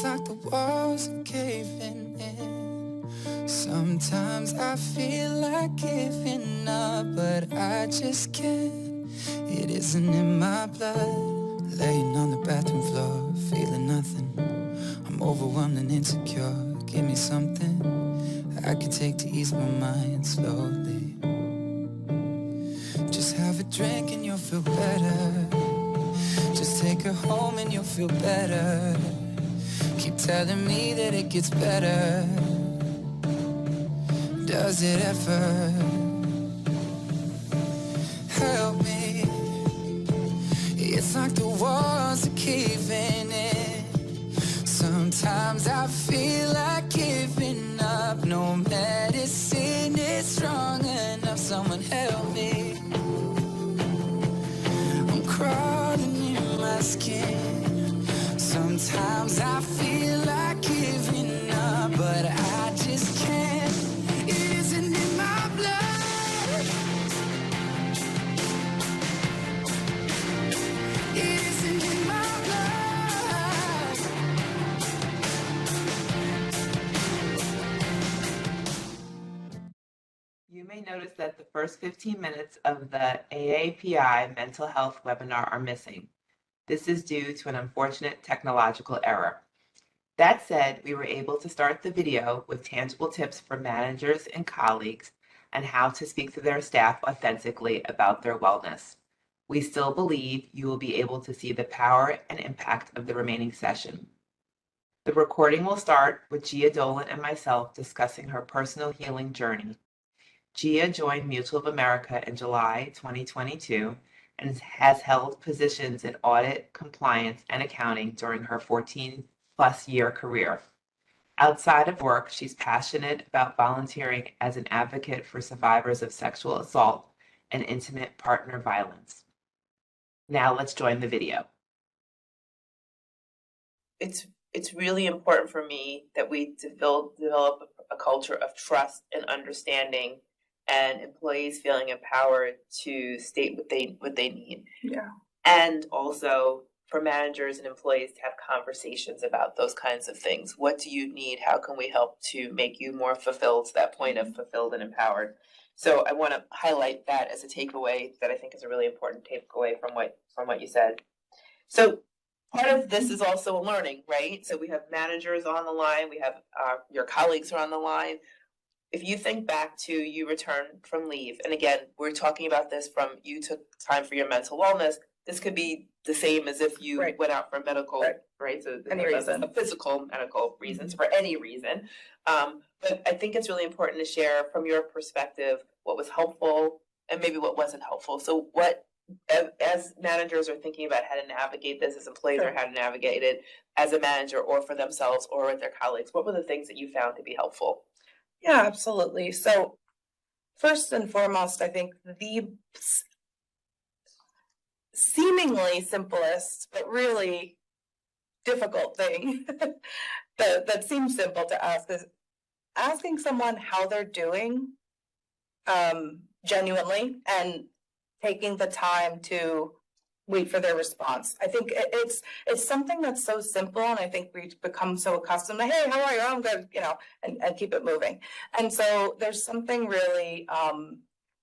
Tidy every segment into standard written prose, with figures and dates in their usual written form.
like the walls are caving in. Sometimes I feel like giving up, but I just can't. It isn't in my blood. Laying on the bathroom floor, feeling nothing. I'm overwhelmed and insecure. Give me something I can take to ease my mind slowly. Just have a drink and you'll feel better. Just take her home and you'll feel better. Keep telling me that it gets better. Does it ever? Help me. It's like the walls are caving in. Sometimes I feel like giving up. No medicine is strong enough. Someone help me. I'm crawling in my skin. Sometimes I feel like giving up, but I just can't. It isn't in my blood. It isn't in my blood. You may notice that the first 15 minutes of the AAPI mental health webinar are missing. This is due to an unfortunate technological error. That said, we were able to start the video with tangible tips for managers and colleagues on how to speak to their staff authentically about their wellness. We still believe you will be able to see the power and impact of the remaining session. The recording will start with Gia Dolan and myself discussing her personal healing journey. Gia joined Mutual of America in July 2022 and has held positions in audit, compliance, and accounting during her 14-plus year career. Outside of work, she's passionate about volunteering as an advocate for survivors of sexual assault and intimate partner violence. Now let's join the video. It's really important for me that we develop a culture of trust and understanding, and employees feeling empowered to state what they need. Yeah. And also for managers and employees to have conversations about those kinds of things. What do you need? How can we help to make you more fulfilled, to that point of fulfilled and empowered? So I want to highlight that as a takeaway that I think is a really important takeaway from what you said. So part of this is also a learning, right? So we have managers on the line, we have your colleagues are on the line. If you think back to you returned from leave, and again, we're talking about this from you took time for your mental wellness. This could be the same as if you went out for medical, right? So Any reason. A physical medical reasons, for any reason. But I think it's really important to share from your perspective what was helpful and maybe what wasn't helpful. So what, as managers are thinking about how to navigate this, as employees are how to navigate it as a manager or for themselves or with their colleagues, what were the things that you found to be helpful? Yeah, absolutely. So first and foremost, I think the seemingly simplest, but really difficult thing that seems simple to ask is asking someone how they're doing genuinely and taking the time to wait for their response. I think it's something that's so simple, and I think we've become so accustomed to, hey, how are you? I'm good, and keep it moving. And so there's something really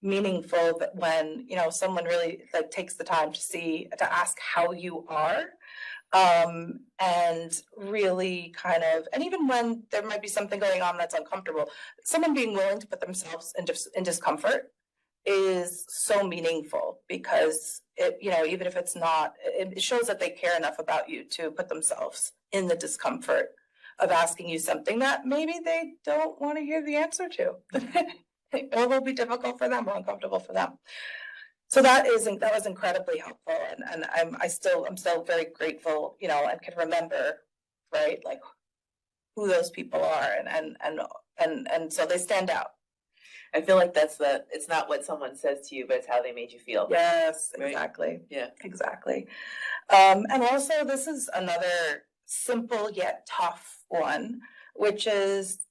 meaningful that when someone really takes the time to ask how you are, and really and even when there might be something going on that's uncomfortable, someone being willing to put themselves in discomfort is so meaningful, because even if it's not, it shows that they care enough about you to put themselves in the discomfort of asking you something that maybe they don't want to hear the answer to. It will be difficult for them or uncomfortable for them. So that was incredibly helpful, and I'm still very grateful, and can remember, right, like who those people are, and so they stand out. I feel like it's not what someone says to you, but it's how they made you feel. Yes, right? Exactly. Yeah. Exactly. And also this is another simple yet tough one, which is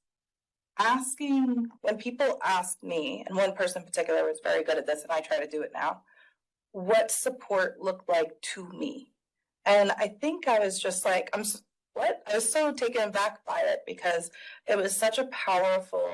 asking, when people ask me, and one person in particular was very good at this, and I try to do it now, what support looked like to me. And I think I was just like, what? I was so taken aback by it because it was such a powerful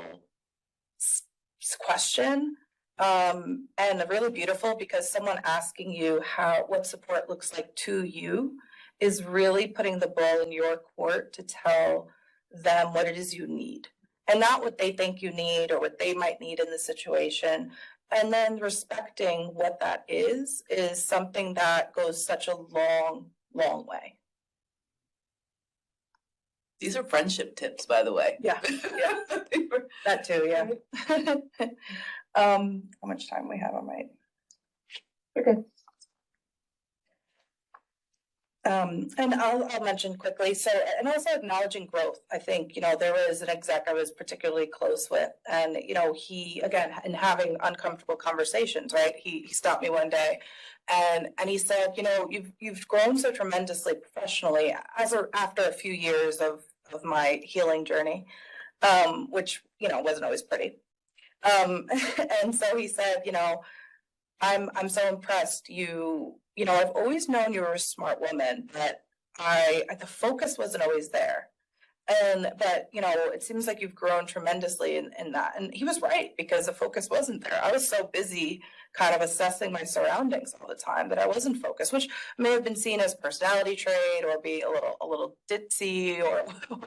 question. And really beautiful because someone asking you what support looks like to you is really putting the ball in your court to tell them what it is you need and not what they think you need or what they might need in the situation. And then respecting what that is something that goes such a long, long way. These are friendship tips, by the way. Yeah, yeah. That too, yeah. How much time we have on my? Okay. And I'll mention quickly, so, and also acknowledging growth. I think, there was an exec I was particularly close with, and, he, again, in having uncomfortable conversations, right? He stopped me one day and he said, you've grown so tremendously professionally after a few years of my healing journey, which, wasn't always pretty. And so he said, I'm so impressed. I've always known you were a smart woman, but the focus wasn't always there. But it seems like you've grown tremendously in that. And he was right, because the focus wasn't there. I was so busy kind of assessing my surroundings all the time that I wasn't focused, which may have been seen as personality trait or be a little ditzy or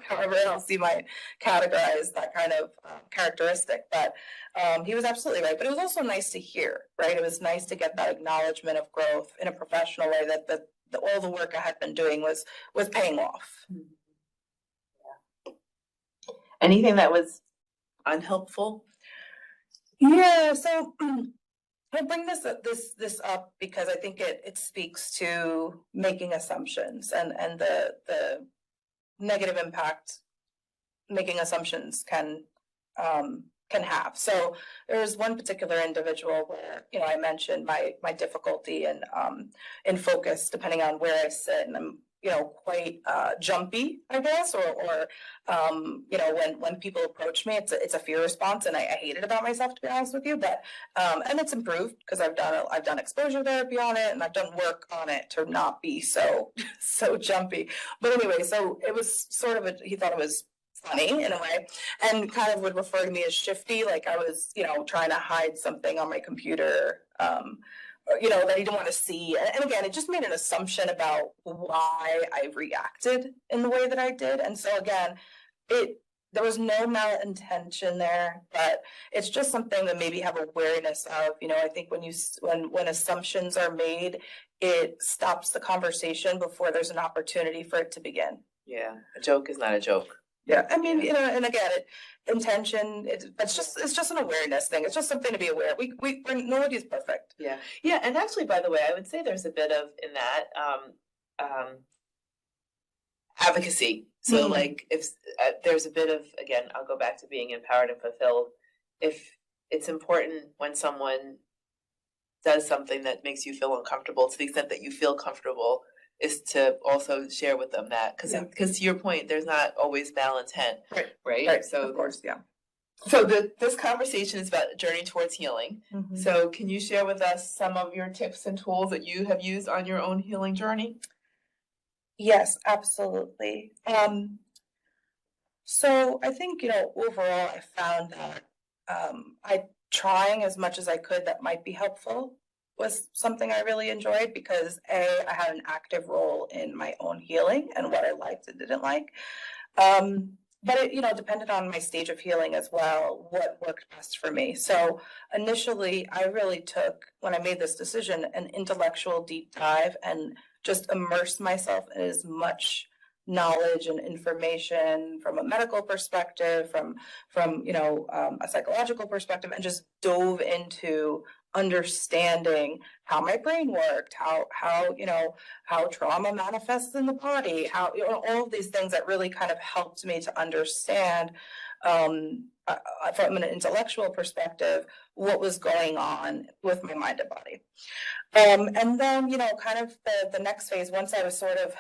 however else you might categorize that kind of characteristic. But he was absolutely right. But it was also nice to hear, right? It was nice to get that acknowledgement of growth in a professional way that all the work I had been doing was paying off. Anything that was unhelpful? Yeah, so I bring this up because I think it speaks to making assumptions and the negative impact making assumptions can have. So there's one particular individual where I mentioned my difficulty in focus depending on where I sit, and I'm quite jumpy, I guess, or when people approach me, it's a fear response, and I hate it about myself, to be honest with you. But and it's improved because I've done exposure therapy on it, and I've done work on it to not be so jumpy. But anyway, so it was sort of he thought it was funny in a way, and kind of would refer to me as shifty, like I was trying to hide something on my computer. That he didn't want to see. And again, it just made an assumption about why I reacted in the way that I did. And so again, there was no malintention there, but it's just something that maybe have awareness of. I think when assumptions are made, it stops the conversation before there's an opportunity for it to begin. Yeah, a joke is not a joke. Yeah, I mean, and again, intention, it's just an awareness thing. It's just something to be aware. Nobody's perfect. Yeah, and actually, by the way, I would say there's a bit of in that advocacy. So, like, if there's a bit of, again, I'll go back to being empowered and fulfilled. If it's important when someone does something that makes you feel uncomfortable, to the extent that you feel comfortable, is to also share with them that, because to your point, there's not always malintent, right? So of course, yeah. So this conversation is about a journey towards healing. Mm-hmm. So can you share with us some of your tips and tools that you have used on your own healing journey? Yes, absolutely. So I think overall, I found that I trying as much as I could that might be helpful was something I really enjoyed, because I had an active role in my own healing and what I liked and didn't like. But it depended on my stage of healing as well, what worked best for me. So initially, I really took, when I made this decision, an intellectual deep dive and just immerse myself in as much knowledge and information from a medical perspective, from a psychological perspective, and just dove into understanding how my brain worked, how trauma manifests in the body, how all of these things that really kind of helped me to understand from an intellectual perspective what was going on with my mind and body. And then kind of the next phase, once I was sort of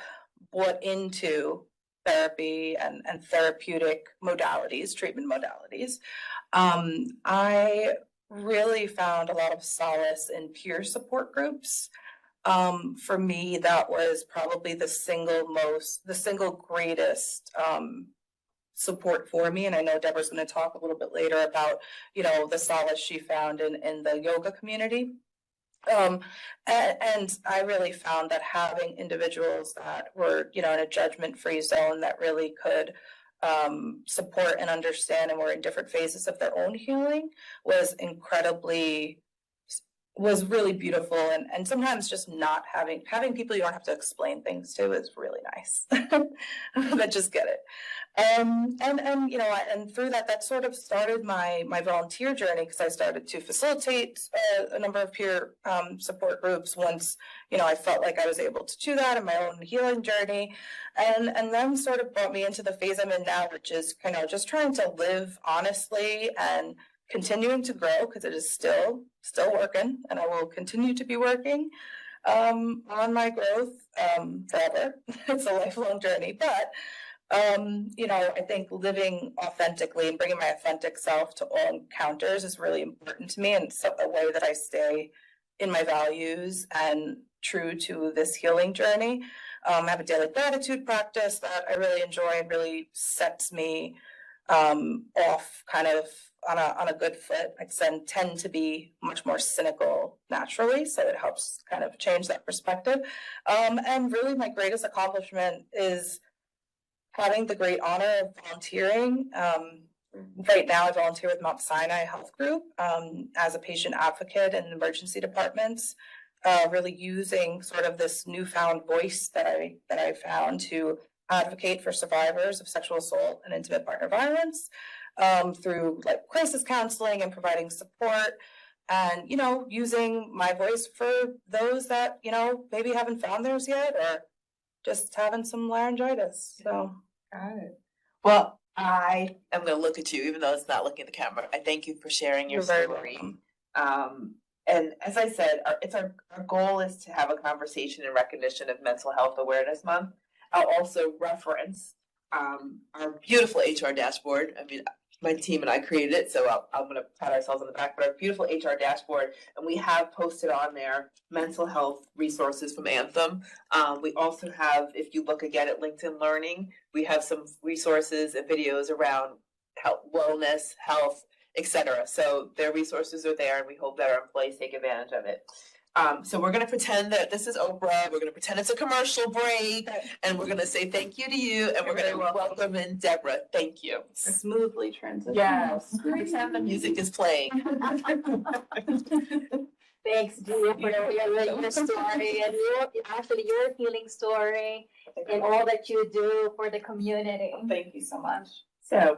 bought into therapy and therapeutic modalities, treatment modalities, I really found a lot of solace in peer support groups. For me, that was probably the single greatest support for me. And I know Deborah's going to talk a little bit later about, the solace she found in the yoga community. And I really found that having individuals that were, in a judgment-free zone that really could support and understand and were in different phases of their own healing was really beautiful. And sometimes just not having people you don't have to explain things to is really nice. That just get it. And through that sort of started my volunteer journey, because I started to facilitate a number of peer support groups once, I felt like I was able to do that in my own healing journey. And then sort of brought me into the phase I'm in now, which is just trying to live honestly and continuing to grow, because it is still working, and I will continue to be working on my growth forever. It's a lifelong journey, but I think living authentically and bringing my authentic self to all encounters is really important to me, and it's a way that I stay in my values and true to this healing journey. I have a daily gratitude practice that I really enjoy. It really sets me off kind of on a good foot. I tend to be much more cynical naturally, so it helps kind of change that perspective. And really my greatest accomplishment is having the great honor of volunteering. Right now I volunteer with Mount Sinai Health Group as a patient advocate in emergency departments, really using sort of this newfound voice that I found to advocate for survivors of sexual assault and intimate partner violence through like crisis counseling and providing support, and using my voice for those that maybe haven't found theirs yet, or just having some laryngitis. So got it. Well, I am going to look at you, even though it's not looking at the camera. I thank you for sharing your You're very story. welcome. And as I said, our goal is to have a conversation in recognition of Mental Health Awareness Month. I'll also reference our beautiful HR dashboard. I mean, my team and I created it, so I'm going to pat ourselves on the back, but our beautiful HR dashboard, and we have posted on there mental health resources from Anthem. We also have, if you look again at LinkedIn Learning, we have some resources and videos around health, wellness, health, etc. So their resources are there, and we hope that our employees take advantage of it. So we're going to pretend that this is Oprah. We're going to pretend it's a commercial break, and we're going to say thank you to you, and we're going to welcome in Deborah. Thank you. Smoothly transition. Yes. Pretend the music is playing. Thanks, Julia, for your story and your healing story and all that you do for the community. Thank you so much. So,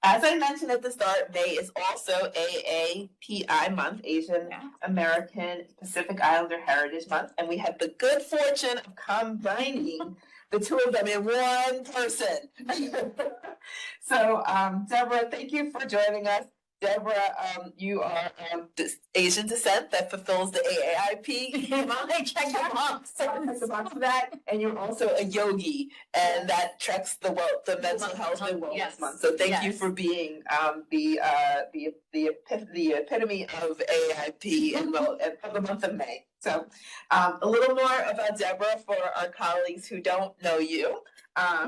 as I mentioned at the start, May is also AAPI month, Asian American Pacific Islander Heritage Month, and we had the good fortune of combining the two of them in one person. So, Deborah, thank you for joining us. Deborah, you are Asian descent that fulfills the AAIP. Check the box for that. And you're also a yogi, and that tracks the mental health and wellness month. So thank you for being the epitome of AAIP and of the month of May. So a little more about Deborah for our colleagues who don't know you.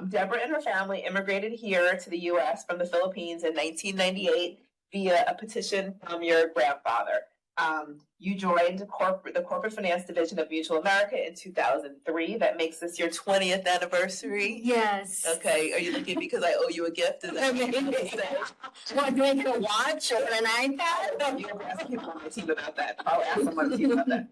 Deborah and her family immigrated here to the U.S. from the Philippines in 1998. Via a petition from your grandfather. You joined the corporate finance division of Mutual America in 2003. That makes this your 20th anniversary. Yes. Okay. Are you looking because I owe you a gift? Is that what you say? Want to make a watch or an iPad? You have to ask people on my team about that. I'll ask someone on the team about that.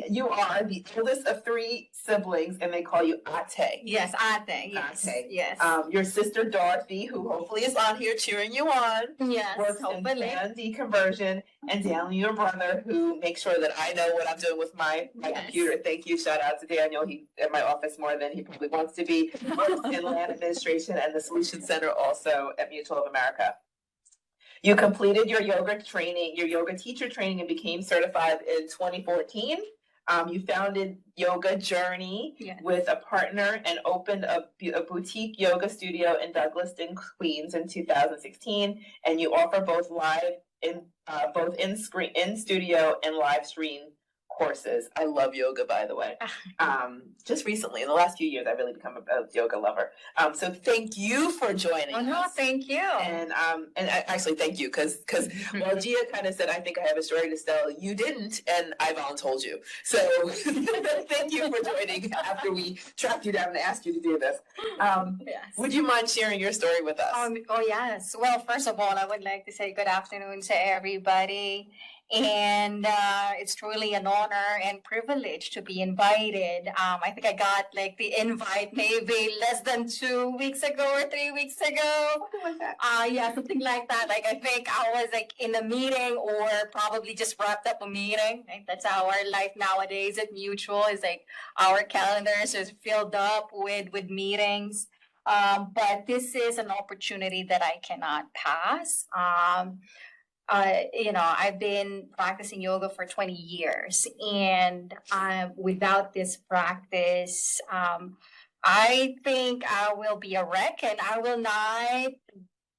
You are the oldest of 3 siblings, and they call you Ate. Yes, Ate. Yes. Ate. Yes. Your sister Dorothy, who hopefully is on here cheering you on. Yes. Works in Hopefully. fan deconversion, and Daniel, your brother, who makes sure that I know what I'm doing with my computer. Thank you. Shout out to Daniel. He's in my office more than he probably wants to be. Works in land administration and the Solution Center also at Mutual of America. You completed your yoga teacher training, and became certified in 2014. You founded Yoga Journey with a partner and opened a boutique yoga studio in Douglaston, Queens in 2016. And you offer both in studio and live stream courses. I love yoga, by the way. Just recently, in the last few years, I've really become a yoga lover. So thank you for joining Oh, no, us. thank you. And actually, thank you, because while Gia kind of said, I think I have a story to tell, you didn't, and I voluntold you. So thank you for joining after we tracked you down and asked you to do this. Yes. Would you mind sharing your story with us? Oh, yes. Well, first of all, I would like to say good afternoon to everybody. And it's truly an honor and privilege to be invited. I think I got like the invite maybe less than 2 weeks ago or 3 weeks ago. Something like that. Yeah, something like that. Like I think I was like in a meeting or probably just wrapped up a meeting. Like, that's our life nowadays at Mutual, is like our calendars is filled up with meetings. But this is an opportunity that I cannot pass. I've been practicing yoga for 20 years, and without this practice, I think I will be a wreck, and I will not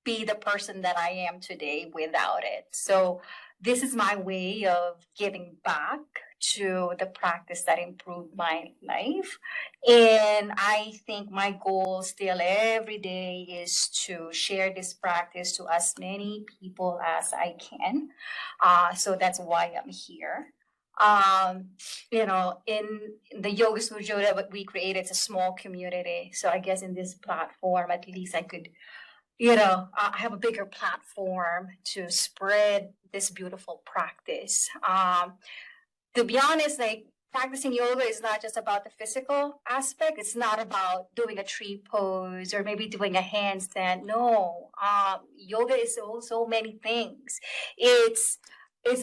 be the person that I am today without it. So this is my way of giving back to the practice that improved my life. And I think my goal still every day is to share this practice to as many people as I can. So that's why I'm here. In the yoga studio that we created, it's a small community. So I guess in this platform, at least I could I have a bigger platform to spread this beautiful practice. To be honest, like practicing yoga is not just about the physical aspect. It's not about doing a tree pose or maybe doing a handstand. No, yoga is so many things. It's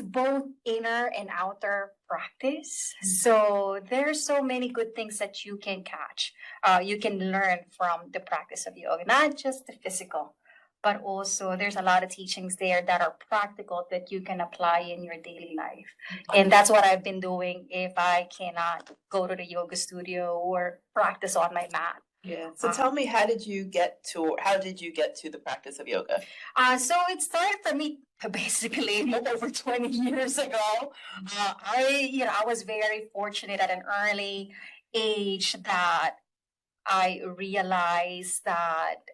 both inner and outer practice. So there's so many good things that you can catch. You can learn from the practice of yoga, not just the physical, but also there's a lot of teachings there that are practical that you can apply in your daily life. And that's what I've been doing if I cannot go to the yoga studio or practice on my mat. Yeah. So tell me, how did you get to the practice of yoga? So it started for me basically over 20 years ago. I was very fortunate at an early age that I realized that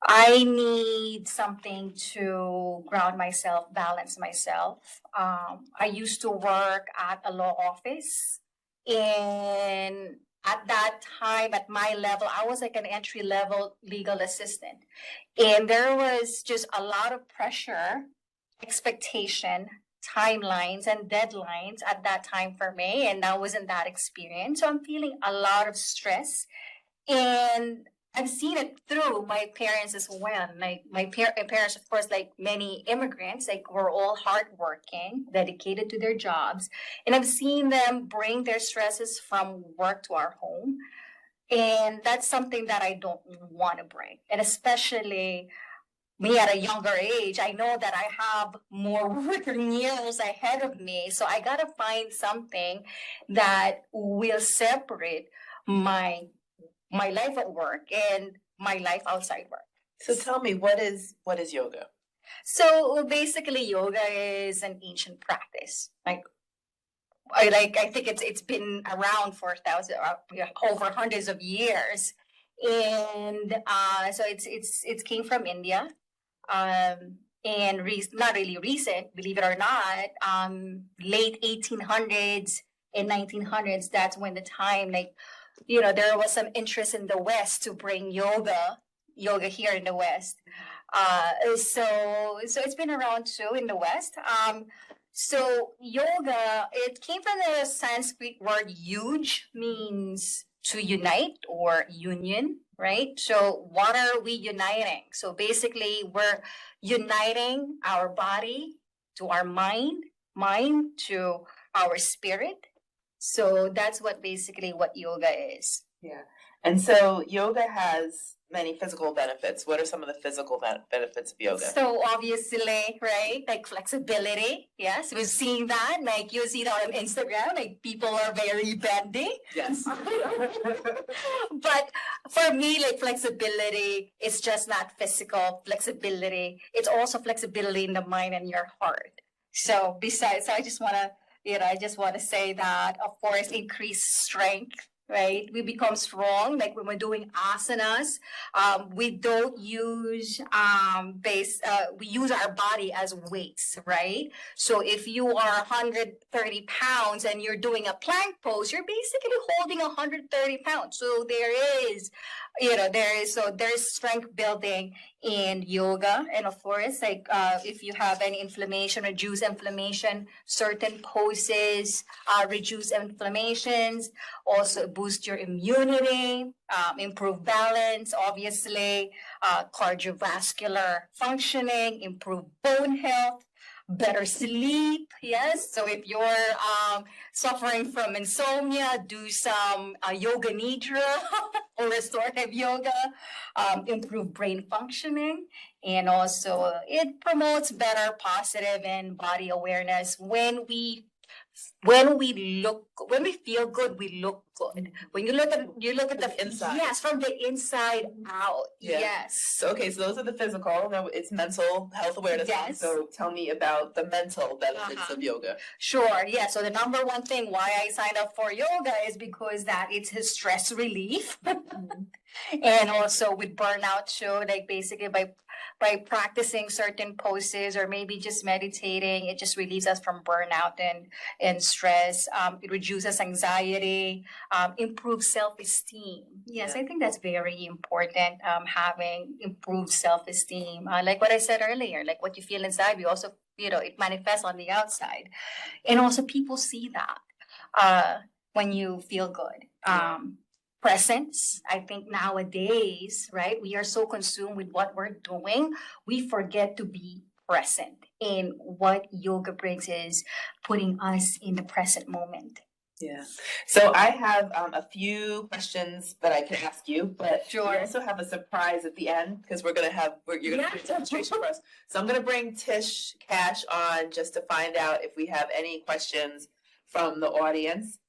I need something to ground myself, balance myself. I used to work at a law office, and at that time, at my level, I was like an entry-level legal assistant. And there was just a lot of pressure, expectation, timelines, and deadlines at that time for me. And I wasn't that experienced. So I'm feeling a lot of stress. And I've seen it through my parents as well. Like my parents, of course, like many immigrants, like we're all hardworking, dedicated to their jobs. And I've seen them bring their stresses from work to our home. And that's something that I don't want to bring. And especially me at a younger age, I know that I have more working years ahead of me. So I got to find something that will separate my life at work and my life outside work. So tell me, what is yoga? So basically, yoga is an ancient practice. I think it's been around for over hundreds of years, and so it came from India, and not really recent, believe it or not, late 1800s and 1900s. That's when the time there was some interest in the West to bring yoga here in the West. So it's been around too in the West. So yoga, it came from the Sanskrit word yuj, means to unite or union, right? So what are we uniting? So basically we're uniting our body to our mind to our spirit. So that's what yoga is. Yeah. And so yoga has many physical benefits. What are some of the physical benefits of yoga? So obviously, right, like flexibility. Yes, we've seen that. Like you see that on Instagram, like people are very bendy. Yes. But for me, like flexibility is just not physical flexibility. It's also flexibility in the mind and your heart. So besides, I just want to I just want to say that, of course, increase strength, right? We become strong, like when we're doing asanas. We don't use we use our body as weights, right? So if you are 130 pounds and you're doing a plank pose, you're basically holding 130 pounds. So there's strength building in yoga. And of course, like if you have any inflammation, reduce inflammation, certain poses reduce inflammations, also boost your immunity, improve balance, obviously, cardiovascular functioning, improve bone health, better sleep. Yes. So if you're suffering from insomnia, do some yoga nidra or restorative yoga, improve brain functioning. And also it promotes better positive and body awareness. When we feel good, we look good. When you look at the Inside. Yes, from the inside out. Yeah. Yes. So, okay, so those are the physical, now it's mental health awareness. Yes. So tell me about the mental benefits of yoga. Sure. Yeah. So the number one thing why I signed up for yoga is because that it's a stress relief. And also with burnout too, like basically by practicing certain poses or maybe just meditating, it just relieves us from burnout and stress. It reduces anxiety, improves self-esteem. Yes, Yeah. I think that's very important, having improved self-esteem. Like what I said earlier, like what you feel inside, we also, it manifests on the outside. And also people see that when you feel good. Presence. I think nowadays, right, we are so consumed with what we're doing, we forget to be present. And what yoga brings is putting us in the present moment. Yeah. So I have a few questions that I can ask you, but Sure. we also have a surprise at the end because you're gonna do a demonstration for us. So I'm gonna bring Tish Cash on just to find out if we have any questions from the audience.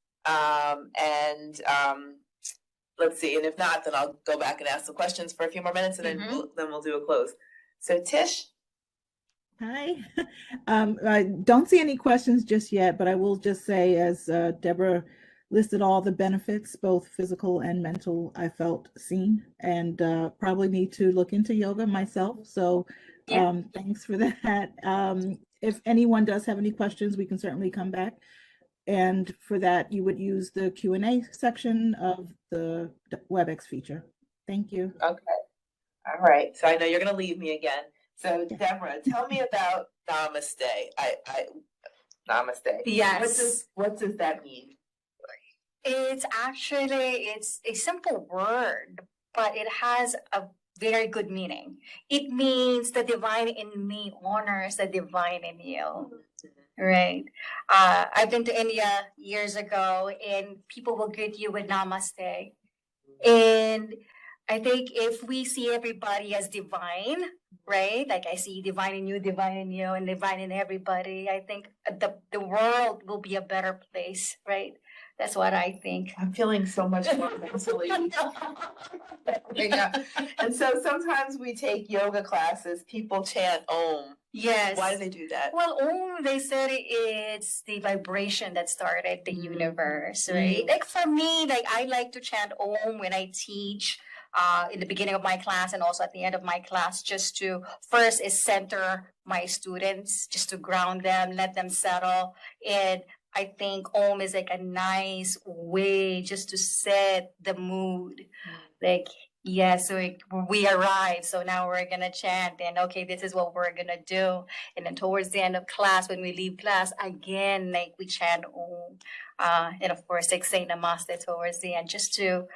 Let's see, and if not, then I'll go back and ask the questions for a few more minutes, and then we'll do a close. So Tish. Hi. I don't see any questions just yet, but I will just say, as Deborah listed all the benefits, both physical and mental, I felt seen, and probably need to look into yoga myself. So thanks for that. If anyone does have any questions, we can certainly come back. And for that, you would use the Q&A section of the WebEx feature. Thank you. Okay. All right. So I know you're going to leave me again. So Deborah, tell me about Namaste. Namaste. Yes. What does that mean? It's a simple word, but it has a very good meaning. It means the divine in me honors the divine in you. Right. I've been to India years ago, and people will greet you with namaste. And I think if we see everybody as divine, right? Like I see divine in you, and divine in everybody. I think the world will be a better place, right? That's what I think. I'm feeling so much more mentally. Yeah. And so sometimes we take yoga classes, people chant Om. Yes. Why do they do that? Well, they said it's the vibration that started the universe, right? Like for me, like I like to chant Om when I teach in the beginning of my class and also at the end of my class, just to first is center my students, just to ground them, let them settle. And I think Om is like a nice way just to set the mood. Like, yeah, so we arrived, so now we're gonna chant, and okay, this is what we're gonna do. And then towards the end of class, when we leave class, again, like we chant Om. And of course, like say Namaste towards the end, just to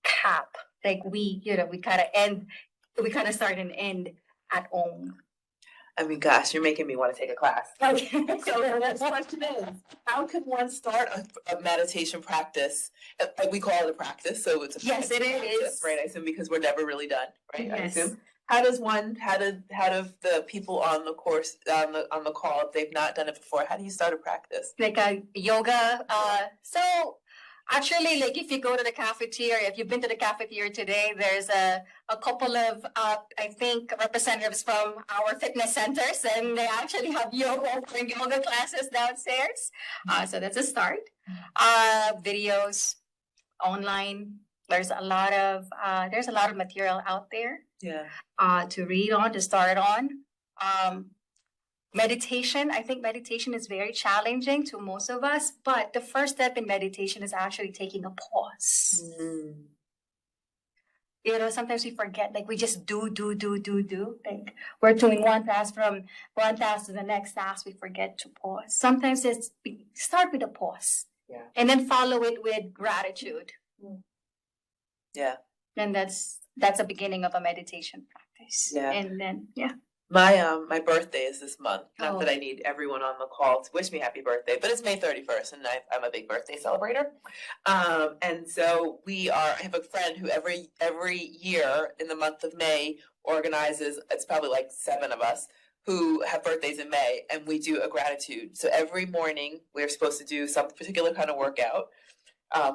cap, like we kind of start and end at Om. I mean, gosh, you're making me want to take a class. Okay. So the next question is, how can one start a meditation practice? We call it a practice, so it's a Yes, it practice, is. right? I assume because we're never really done, right? Yes. I assume. How do the people on the course on the call, if they've not done it before, how do you start a practice? Like a yoga. So Actually, like if you go to the cafeteria, if you've been to the cafeteria today, there's a couple of, I think, representatives from our fitness centers, and they actually have yoga classes downstairs. So that's a start. Videos online. There's a lot of material out there Yeah. to read on, to start on. Meditation, I think meditation is very challenging to most of us, but the first step in meditation is actually taking a pause. You know, sometimes we forget, like we just do. Like we're doing one task from one task to the next task, we forget to pause. Sometimes start with a pause. Yeah. And then follow it with gratitude. Yeah. And that's a beginning of a meditation practice. Yeah. And then, yeah. My birthday is this month. Not Oh. that I need everyone on the call to wish me happy birthday, but it's May 31st, and I'm a big birthday celebrator. And so I have a friend who every year in the month of May organizes. It's probably like 7 of us who have birthdays in May, and we do a gratitude. So every morning we're supposed to do some particular kind of workout,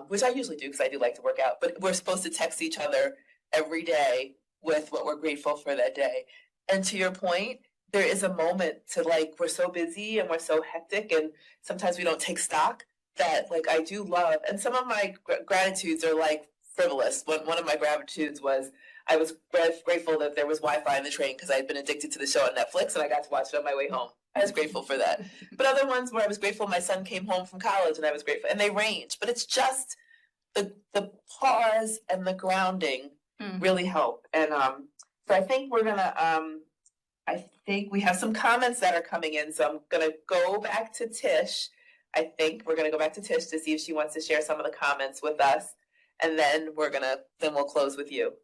which I usually do because I do like to work out. But we're supposed to text each other every day with what we're grateful for that day. And to your point, there is a moment to we're so busy and we're so hectic, and sometimes we don't take stock that I do love. And some of my gratitudes are frivolous. One of my gratitudes was I was grateful that there was Wi-Fi in the train because I had been addicted to the show on Netflix and I got to watch it on my way home. I was grateful for that. But other ones where I was grateful my son came home from college and I was grateful, and they range. But it's just the pause and the grounding really help. And so I think we're gonna I think we have some comments that are coming in. So I'm gonna go back to Tish. I think we're gonna go back to Tish to see if she wants to share some of the comments with us. And then we'll close with you.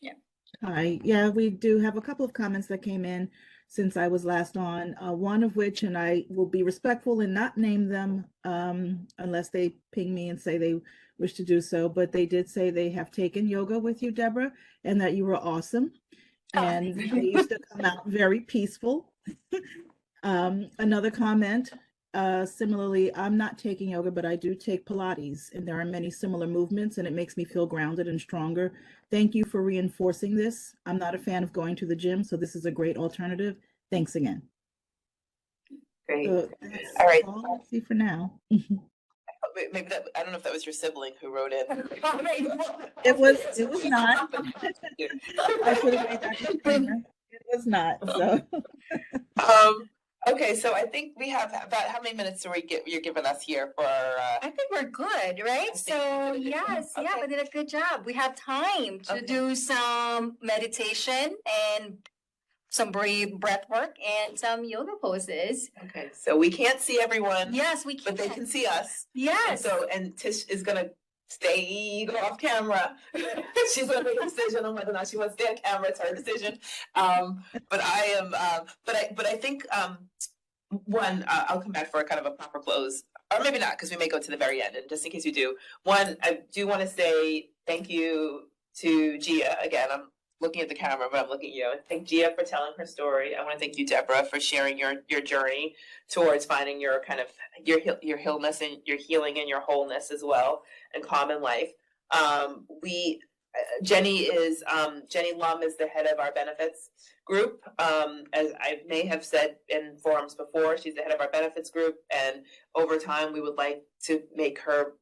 Yeah. Hi. Yeah, we do have a couple of comments that came in since I was last on. One of which, and I will be respectful and not name them unless they ping me and say they wish to do so. But they did say they have taken yoga with you, Deborah, and that you were awesome. And they used to come out very peaceful. Another comment, similarly, I'm not taking yoga, but I do take Pilates, and there are many similar movements, and it makes me feel grounded and stronger. Thank you for reinforcing this. I'm not a fan of going to the gym, so this is a great alternative. Thanks again. Great. So All right. I'll see for now. Maybe I don't know if that was your sibling who wrote in. It was not. I should have made that disclaimer. It was not. So. Okay, so I think we have about how many minutes you're giving us here for? I think we're good, right? So yes, yeah, we did a good job. We have time to do some meditation and some breath work and some yoga poses. Okay, so we can't see everyone. Yes, we can. But they can see us. Yes. And Tish is gonna stay off camera. She's gonna make a decision on whether or not she wants to stay on camera. It's her decision. But I am. But I think I'll come back for a kind of a proper close, or maybe not, because we may go to the very end. And just in case you do, I do want to say thank you to Gia again. I'm looking at the camera, but I'm looking at you. Thank Gia for telling her story. I want to thank you, Deborah, for sharing your journey towards finding your kind of your healness and your healing and your wholeness as well, and common life. Jenny Lum is the head of our benefits group. As I may have said in forums before, she's the head of our benefits group, and over time we would like to make her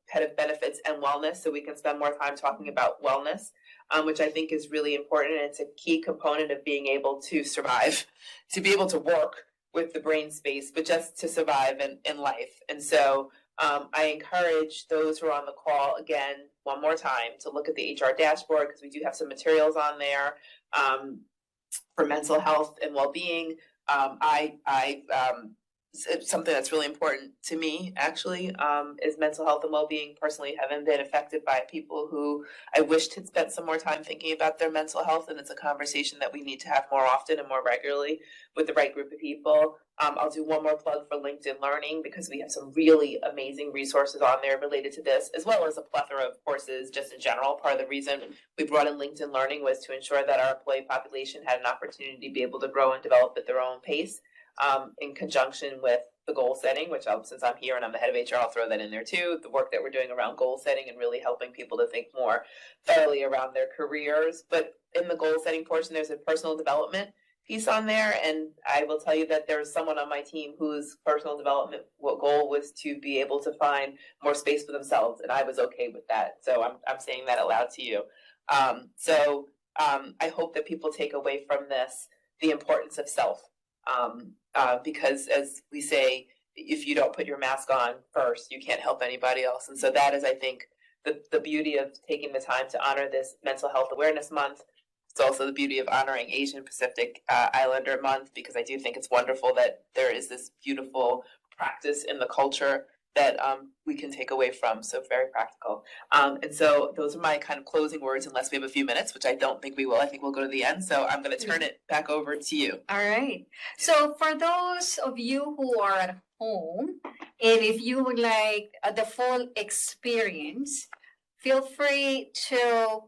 head of benefits and wellness, so we can spend more time talking about wellness, which I think is really important, and it's a key component of being able to survive, to be able to work with the brain space, but just to survive in life. And so I encourage those who are on the call, again, one more time, to look at the HR dashboard, because we do have some materials on there for mental health and well-being. Something that's really important to me, actually, is mental health and well-being. Personally, having been affected by people who I wished had spent some more time thinking about their mental health, and it's a conversation that we need to have more often and more regularly with the right group of people. I'll do one more plug for LinkedIn Learning, because we have some really amazing resources on there related to this, as well as a plethora of courses just in general. Part of the reason we brought in LinkedIn Learning was to ensure that our employee population had an opportunity to be able to grow and develop at their own pace, in conjunction with the goal setting, which since I'm here and I'm the head of HR, I'll throw that in there too. The work that we're doing around goal setting and really helping people to think more thoroughly around their careers. But in the goal setting portion, there's a personal development piece on there. And I will tell you that there's someone on my team whose personal development goal was to be able to find more space for themselves. And I was okay with that. So I'm saying that aloud to you. I hope that people take away from this the importance of self. Because as we say, if you don't put your mask on first, you can't help anybody else. And so that is, I think, the beauty of taking the time to honor this Mental Health Awareness Month. It's also the beauty of honoring Asian Pacific Islander Month, because I do think it's wonderful that there is this beautiful practice in the culture that we can take away from. So very practical. And so those are my kind of closing words, unless we have a few minutes, which I don't think we will. I think we'll go to the end. So I'm going to turn it back over to you. All right. So for those of you who are at home, and if you would like the full experience, feel free to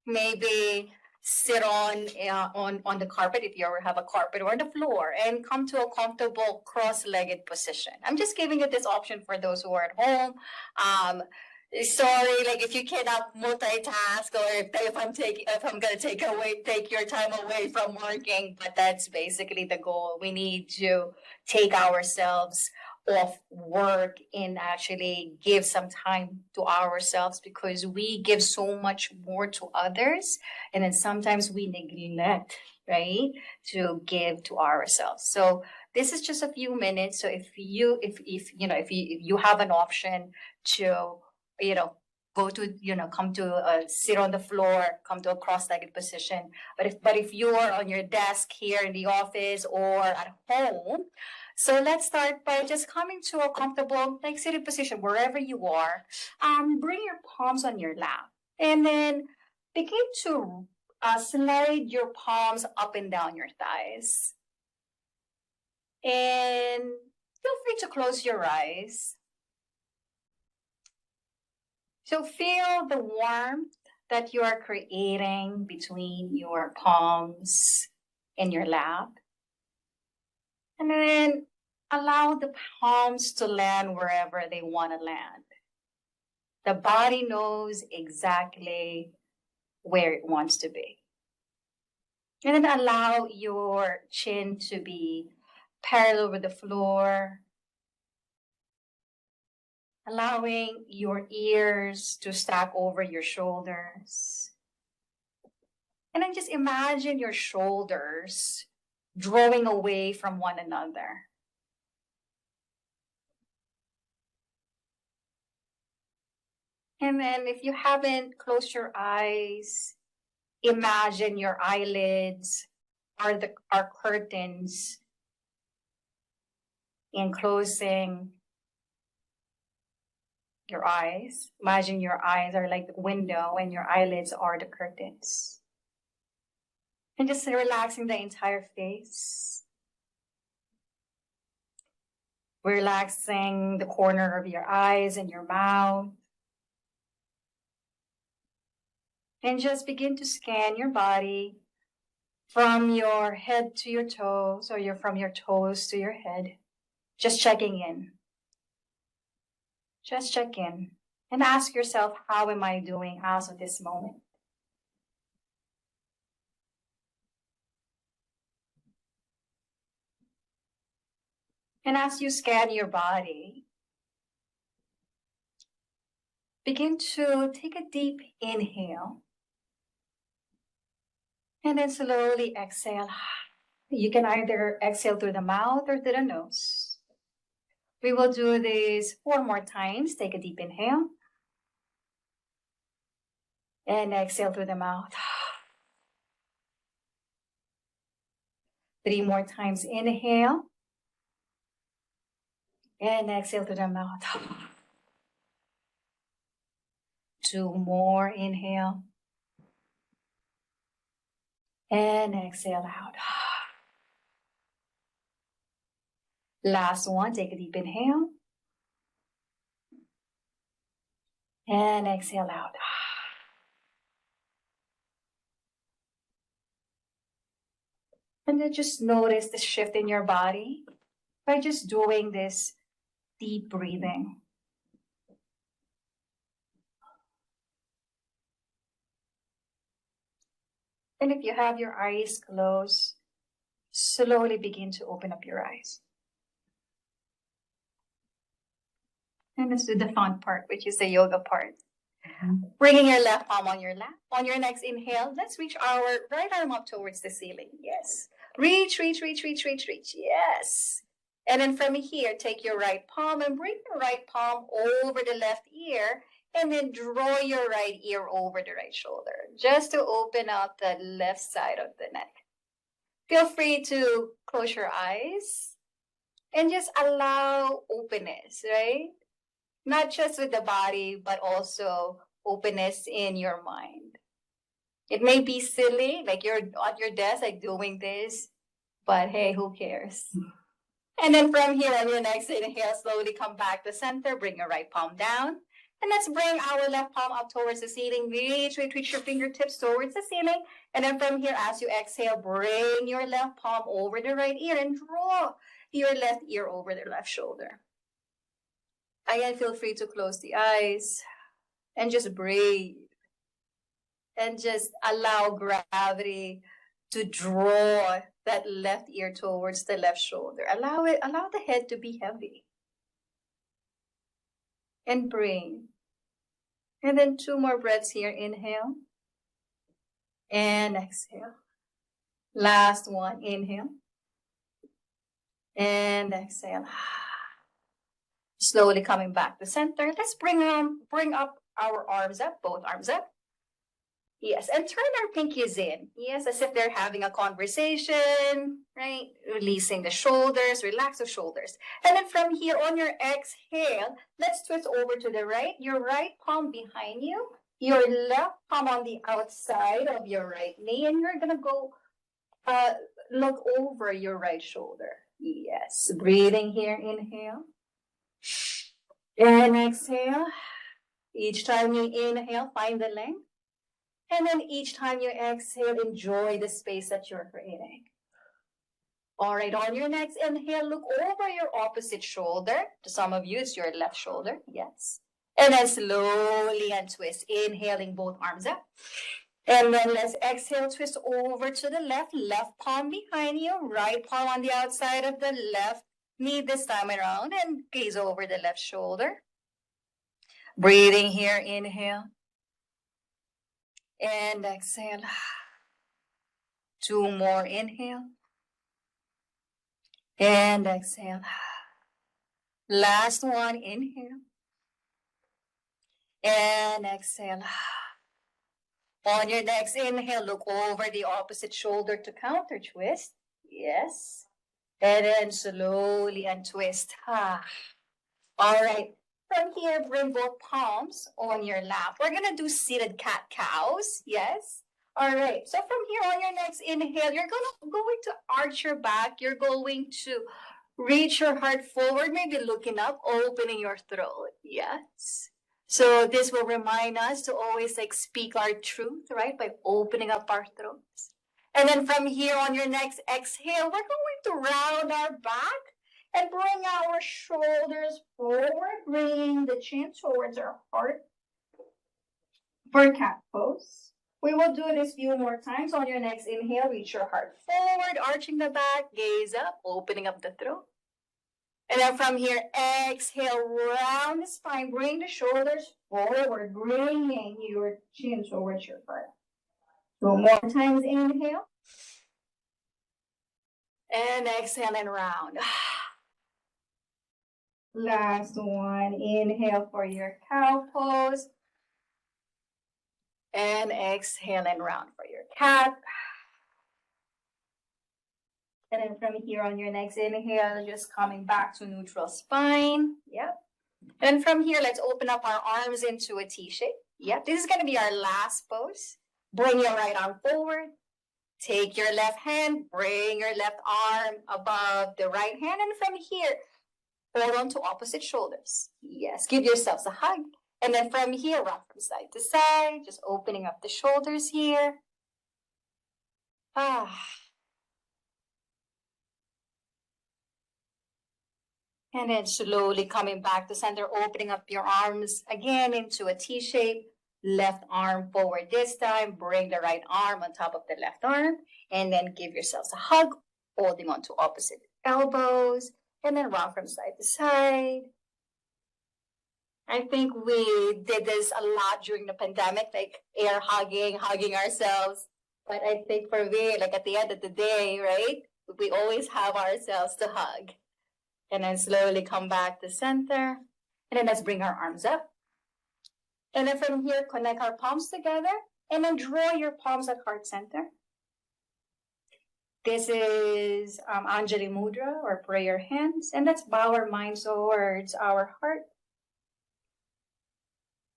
maybe sit on the carpet if you ever have a carpet, or on the floor, and come to a comfortable cross-legged position. I'm just giving you this option for those who are at home. Sorry, like if you cannot multitask, or if I'm gonna take your time away from working, but that's basically the goal. We need to take ourselves off work and actually give some time to ourselves, because we give so much more to others, and then sometimes we neglect, right, to give to ourselves. So this is just a few minutes. So if you have an option to go to come to sit on the floor, come to a cross-legged position, but if you are on your desk here in the office or at home. So let's start by just coming to a comfortable, like, seated position wherever you are. Bring your palms on your lap, and then begin to slide your palms up and down your thighs. And feel free to close your eyes. So feel the warmth that you are creating between your palms and your lap. And then allow the palms to land wherever they want to land. The body knows exactly where it wants to be. And then allow your chin to be parallel with the floor. Allowing your ears to stack over your shoulders. And then just imagine your shoulders drawing away from one another. And then if you haven't closed your eyes, imagine your eyelids are curtains, and closing your eyes. Imagine your eyes are like the window and your eyelids are the curtains. And just relaxing the entire face. Relaxing the corner of your eyes and your mouth. And just begin to scan your body from your head to your toes, or from your toes to your head. Just checking in. Just check in and ask yourself, how am I doing as of this moment? And as you scan your body, begin to take a deep inhale. And then slowly exhale. You can either exhale through the mouth or through the nose. We will do this 4 more times. Take a deep inhale. And exhale through the mouth. 3 more times. Inhale. And exhale through the mouth. 2 more. Inhale. And exhale out. Last one. Take a deep inhale. And exhale out. And then just notice the shift in your body. by just doing this deep breathing. And if you have your eyes closed, slowly begin to open up your eyes. And let's do the fun part, which is the yoga part. Bringing your left palm on your lap. On your next inhale, let's reach our right arm up towards the ceiling. Yes. Reach, reach, reach, reach, reach, reach. Yes. And then from here, take your right palm and bring your right palm over the left ear. And then draw your right ear over the right shoulder, just to open up the left side of the neck. Feel free to close your eyes and just allow openness, right? Not just with the body, but also openness in your mind. It may be silly, like you're at your desk, like doing this, but hey, who cares? And then from here, on your next inhale, slowly come back to center, bring your right palm down. And let's bring our left palm up towards the ceiling. Reach your fingertips towards the ceiling. And then from here, as you exhale, bring your left palm over the right ear and draw your left ear over the left shoulder. Again, feel free to close the eyes and just breathe. And just allow gravity to draw that left ear towards the left shoulder. Allow the head to be heavy. And breathe. And then 2 more breaths here. Inhale. And exhale. Last one. Inhale. And exhale. Slowly coming back to center. Let's bring up our arms up. Both arms up. Yes, and turn our pinkies in. Yes, as if they're having a conversation, right? Releasing the shoulders, relax the shoulders. And then from here, on your exhale, let's twist over to the right. Your right palm behind you, your left palm on the outside of your right knee, and you're gonna go look over your right shoulder. Yes, breathing here, inhale. And exhale. Each time you inhale, find the length. And then each time you exhale, enjoy the space that you're creating. All right, on your next inhale, look over your opposite shoulder. To some of you, it's your left shoulder. Yes. And then slowly untwist, inhaling both arms up. And then let's exhale, twist over to the left palm behind you, right palm on the outside of the left knee this time around, and gaze over the left shoulder. Breathing here, inhale. And exhale. 2 more, inhale. And exhale. Last one, inhale. And exhale. On your next inhale, look over the opposite shoulder to counter twist. Yes. And then slowly untwist. All right. From here, bring both palms on your lap. We're going to do seated cat-cows. Yes. All right. So from here, on your next inhale, you're going to arch your back. You're going to reach your heart forward, maybe looking up, opening your throat. Yes. So this will remind us to always speak our truth, right? By opening up our throats. And then from here, on your next exhale, we're going to round our back. And bring our shoulders forward, bringing the chin towards our heart for cat pose. We will do this a few more times. On your next inhale, reach your heart forward, arching the back, gaze up, opening up the throat. And then from here, exhale, round the spine, bring the shoulders forward, bringing your chin towards your heart. 2 more times, inhale. And exhale and round. Last one, inhale for your cow pose. And exhale and round for your cat. And then from here, on your next inhale, just coming back to neutral spine. Yep. And from here, let's open up our arms into a T shape. Yep. This is going to be our last pose. Bring your right arm forward. Take your left hand, bring your left arm above the right hand. And from here, hold on to opposite shoulders. Yes, give yourselves a hug. And then from here, rock from side to side, just opening up the shoulders here. And then slowly coming back to center, opening up your arms again into a T shape. Left arm forward this time. Bring the right arm on top of the left arm. And then give yourselves a hug, holding on to opposite elbows. And then rock from side to side. I think we did this a lot during the pandemic, like air hugging ourselves. But I think for me, like at the end of the day, right, we always have ourselves to hug. And then slowly come back to center. And then let's bring our arms up. And then from here, connect our palms together. And then draw your palms at heart center. This is Anjali Mudra or prayer hands. And let's bow our minds towards our heart.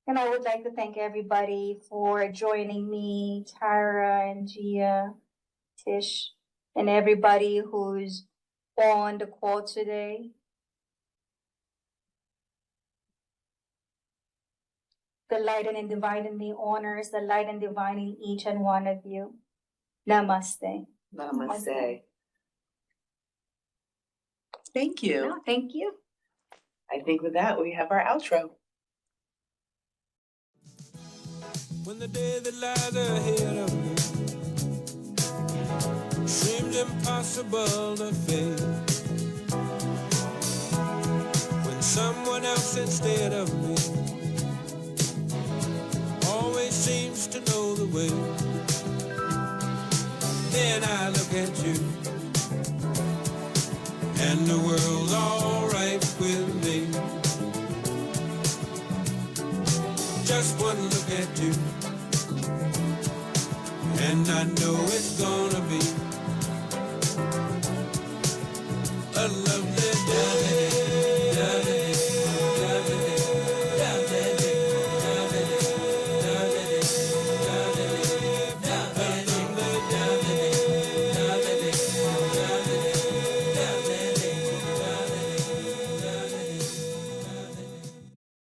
And I would like to thank everybody for joining me, Tara and Gia, Tish, and everybody who's on the call today. The light and divine in me honors the light and divine in each and one of you. Namaste. Namaste. Thank you. No, thank you. I think with that, we have our outro. When the day that lies ahead of me seems impossible to face, when someone else instead of me always seems to know the way, then I look at you and the world's all right with me. Just one look at you and I know it's gonna be a lovely